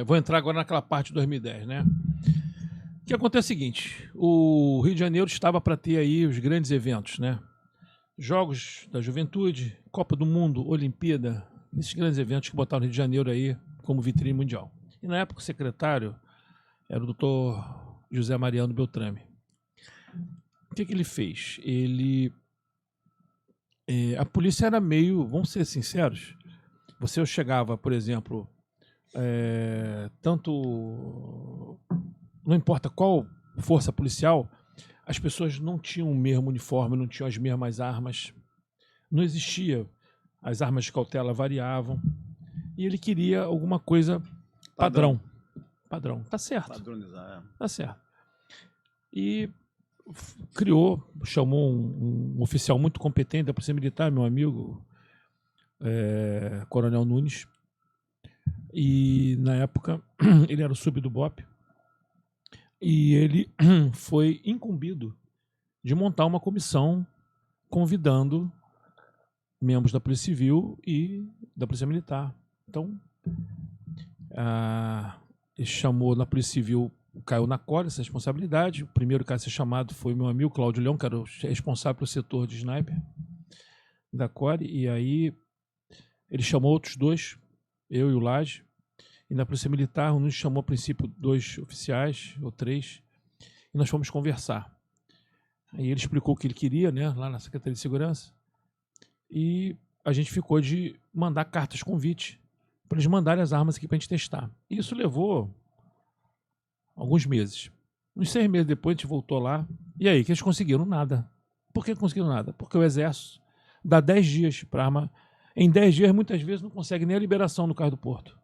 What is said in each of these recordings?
Vou entrar agora naquela parte de 2010, né? O que acontece é o seguinte: o Rio de Janeiro estava para ter aí os grandes eventos, né? Jogos da Juventude, Copa do Mundo, Olimpíada, esses grandes eventos que botaram o Rio de Janeiro aí como vitrine mundial. E na época o secretário era o doutor José Mariano Beltrame. O que ele fez? A polícia era meio, vamos ser sinceros, você chegava, por exemplo, tanto, não importa qual força policial, as pessoas não tinham o mesmo uniforme, não tinham as mesmas armas, não existia, as armas de cautela variavam, e ele queria alguma coisa padrão. Padrão, tá certo. Padronizar, Tá certo. E chamou um oficial muito competente da Polícia Militar, meu amigo, Coronel Nunes, e na época ele era o sub do BOPE, e ele foi incumbido de montar uma comissão convidando membros da Polícia Civil e da Polícia Militar. Então, ele chamou na Polícia Civil, caiu na Core essa responsabilidade. O primeiro cara a ser chamado foi meu amigo Cláudio Leão, que era o responsável pelo setor de sniper da Core, e aí ele chamou outros dois, eu e o Laje, e na Polícia Militar nos chamou a princípio 2 oficiais ou 3, e nós fomos conversar. Aí ele explicou o que ele queria, né, lá na Secretaria de Segurança, e a gente ficou de mandar cartas convite para eles mandarem as armas aqui para a gente testar. E isso levou alguns meses. Uns 6 meses depois a gente voltou lá, e aí, que eles conseguiram nada. Por que conseguiram nada? Porque o Exército dá 10 dias para arma. Em 10 dias, muitas vezes, não consegue nem a liberação no carro do porto.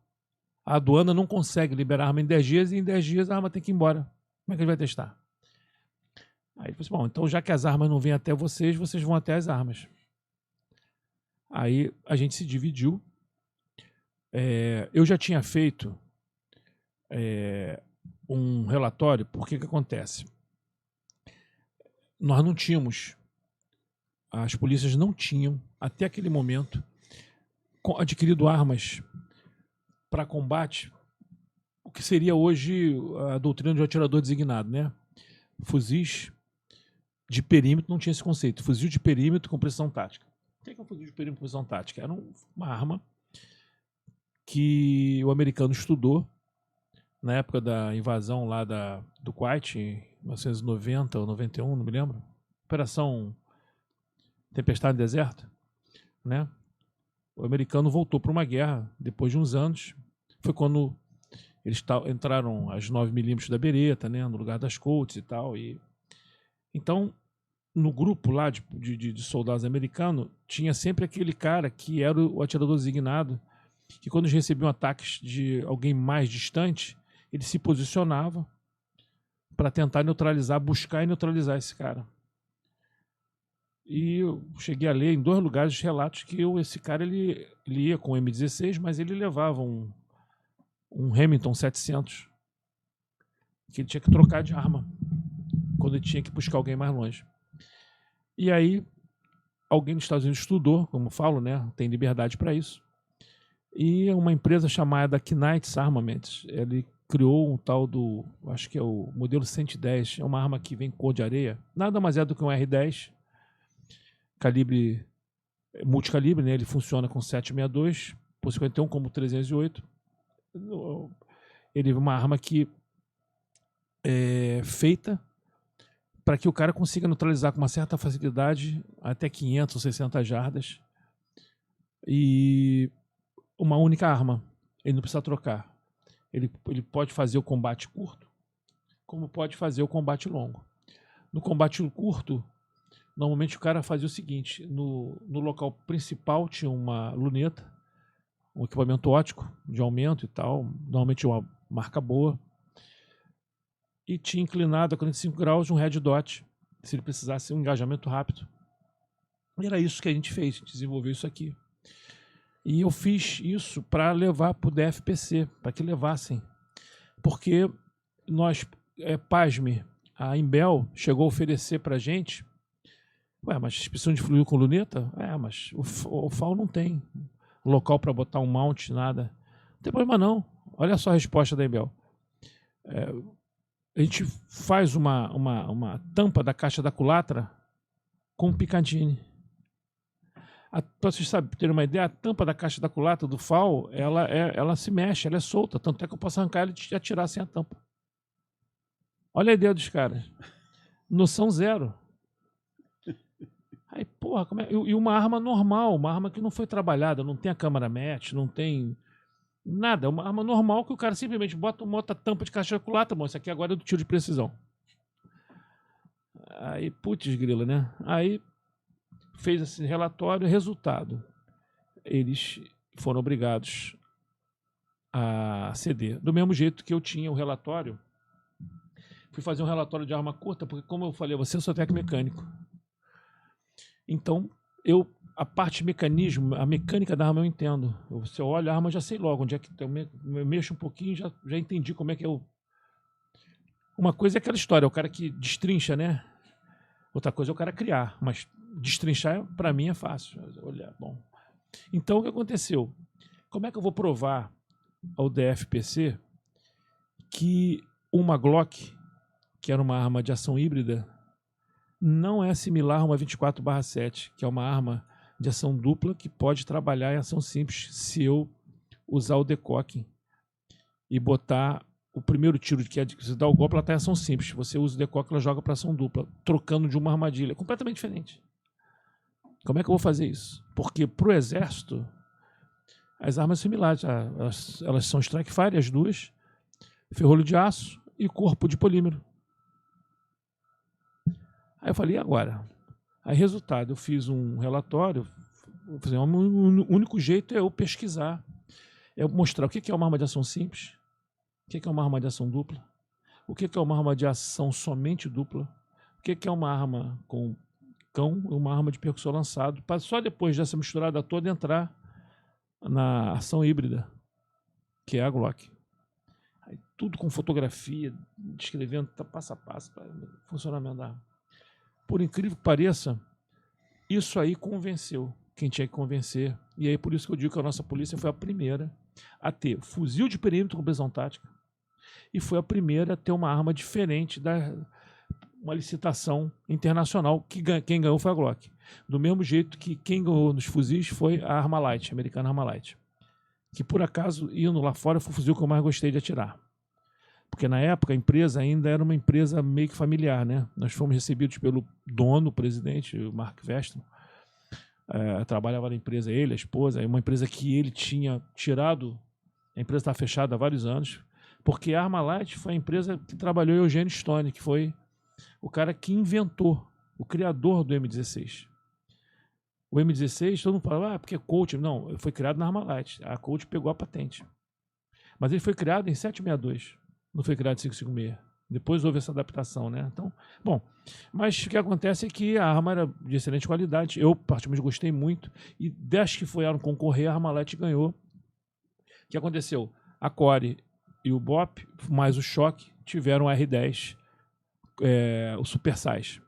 A aduana não consegue liberar a arma em 10 dias, e em 10 dias a arma tem que ir embora. Como é que ele vai testar? Aí ele falou assim, bom, então já que as armas não vêm até vocês, vocês vão até as armas. Aí a gente se dividiu. Eu já tinha feito um relatório, porque que acontece? Nós não tínhamos, as polícias não tinham, até aquele momento, adquirido armas para combate, o que seria hoje a doutrina de um atirador designado, né? Fuzis de perímetro não tinha esse conceito. Fuzil de perímetro com precisão tática. O que é um fuzil de perímetro com precisão tática? Era uma arma que o americano estudou na época da invasão lá do Kuwait, em 1990 ou 91, não me lembro. Operação Tempestade no Deserto, né? O americano voltou para uma guerra depois de uns anos. Foi quando eles entraram as 9mm da Beretta, né, no lugar das Colts e tal. Então, no grupo lá de soldados americanos, tinha sempre aquele cara que era o atirador designado, que quando eles recebiam ataques de alguém mais distante, ele se posicionava para tentar neutralizar, buscar e neutralizar esse cara. E eu cheguei a ler em 2 lugares relatos que esse cara ele ia com o M16, mas ele levava um Remington 700, que ele tinha que trocar de arma quando ele tinha que buscar alguém mais longe. E aí, alguém nos Estados Unidos estudou, como eu falo, né, tem liberdade para isso, e uma empresa chamada Knights Armaments, ele criou um tal do, acho que é o modelo 110, é uma arma que vem cor de areia, nada mais é do que um R10, calibre multicalibre, né? Ele funciona com 7,62, por 51 como 308. Ele é uma arma que é feita para que o cara consiga neutralizar com uma certa facilidade até 500 ou 600 jardas, e uma única arma. Ele não precisa trocar. Ele pode fazer o combate curto, como pode fazer o combate longo. No combate curto, normalmente o cara fazia o seguinte, no local principal tinha uma luneta, um equipamento óptico de aumento e tal, normalmente uma marca boa, e tinha inclinado a 45 graus um red dot, se ele precisasse um engajamento rápido. E era isso que a gente fez, a gente desenvolveu isso aqui. E eu fiz isso para levar para o DFPC, para que levassem. Porque nós, pasme, a Imbel chegou a oferecer para a gente, mas vocês precisam de fluido com luneta? Mas o FAL não tem local para botar um mount, nada. Não tem problema não. Olha só a resposta da Embel. A gente faz uma tampa da caixa da culatra com Picatinny. Para vocês terem uma ideia, a tampa da caixa da culatra do FAL, ela se mexe, ela é solta, tanto é que eu posso arrancar ela e atirar sem a tampa. Olha a ideia dos caras. Noção zero. Aí, porra, e uma arma normal, uma arma que não foi trabalhada, não tem a câmara match, não tem nada, uma arma normal que o cara simplesmente bota a tampa de caixa de culatra, bom, isso aqui agora é do tiro de precisão. Aí, putz, grila, né? Aí fez esse relatório, resultado. Eles foram obrigados a ceder. Do mesmo jeito que eu tinha o relatório, fui fazer um relatório de arma curta, porque como eu falei, você é só técnico mecânico. Então, a parte de mecanismo, a mecânica da arma eu entendo. Se eu olho a arma, eu já sei logo onde é que eu mexo um pouquinho, já entendi como é que eu... Uma coisa é aquela história, é o cara que destrincha, né? Outra coisa é o cara criar, mas destrinchar para mim é fácil. Olha, bom. Então, o que aconteceu? Como é que eu vou provar ao DFPC que uma Glock, que era uma arma de ação híbrida, não é similar a uma 24/7, que é uma arma de ação dupla que pode trabalhar em ação simples se eu usar o decocking e botar o primeiro tiro, que é de você dá o golpe, ela está em ação simples. Você usa o decocking, ela joga para ação dupla, trocando de uma armadilha. É completamente diferente. Como é que eu vou fazer isso? Porque para o exército, as armas são similares. Elas são strike fire, as duas, ferrolho de aço e corpo de polímero. Aí eu falei, e agora? Aí, resultado, eu fiz um relatório. O único jeito é eu pesquisar, é eu mostrar o que é uma arma de ação simples, o que é uma arma de ação dupla, o que é uma arma de ação somente dupla, o que é uma arma com cão e uma arma de percussão lançado, para só depois dessa misturada toda entrar na ação híbrida, que é a Glock. Aí, tudo com fotografia, descrevendo passo a passo para o funcionamento da arma. Por incrível que pareça, isso aí convenceu quem tinha que convencer. E aí por isso que eu digo que a nossa polícia foi a primeira a ter fuzil de perímetro com precisão tática e foi a primeira a ter uma arma diferente uma licitação internacional, que quem ganhou foi a Glock. Do mesmo jeito que quem ganhou nos fuzis foi a Arma Light, a americana Arma Light. Que por acaso, indo lá fora, foi o fuzil que eu mais gostei de atirar. Porque na época a empresa ainda era uma empresa meio que familiar, né? Nós fomos recebidos pelo dono, o presidente, o Mark Westman. Trabalhava na empresa ele, a esposa, uma empresa que ele tinha tirado, a empresa está fechada há vários anos, porque a Armalite foi a empresa que trabalhou Eugênio Stone, que foi o cara que inventou, o criador do M16. O M16, todo mundo fala, porque é Colt. Não, foi criado na Armalite. A Colt pegou a patente. Mas ele foi criado em 762. Não foi criado em 556. Depois houve essa adaptação, né? Então, bom, mas o que acontece é que a arma era de excelente qualidade. Eu, particularmente, gostei muito. E das que foram concorrer, a Armalite ganhou. O que aconteceu? A Core e o BOP, mais o Choque, tiveram o R10, o Super Size,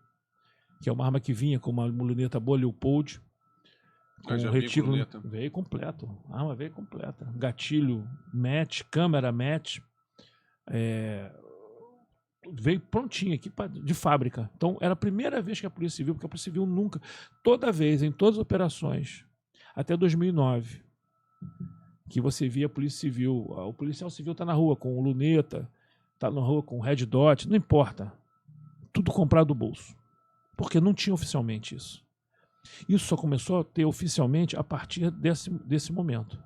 que é uma arma que vinha com uma luneta boa Leopold, com um retiro. Veio completo. A arma veio completa. Gatilho match, câmera match. Veio prontinho aqui de fábrica. Então, era a primeira vez que a Polícia Civil, porque a Polícia Civil nunca, toda vez, em todas as operações, até 2009, que você via a Polícia Civil, o policial civil está na rua com luneta, está na rua com red dot, não importa. Tudo comprado do bolso. Porque não tinha oficialmente isso. Isso só começou a ter oficialmente a partir desse momento.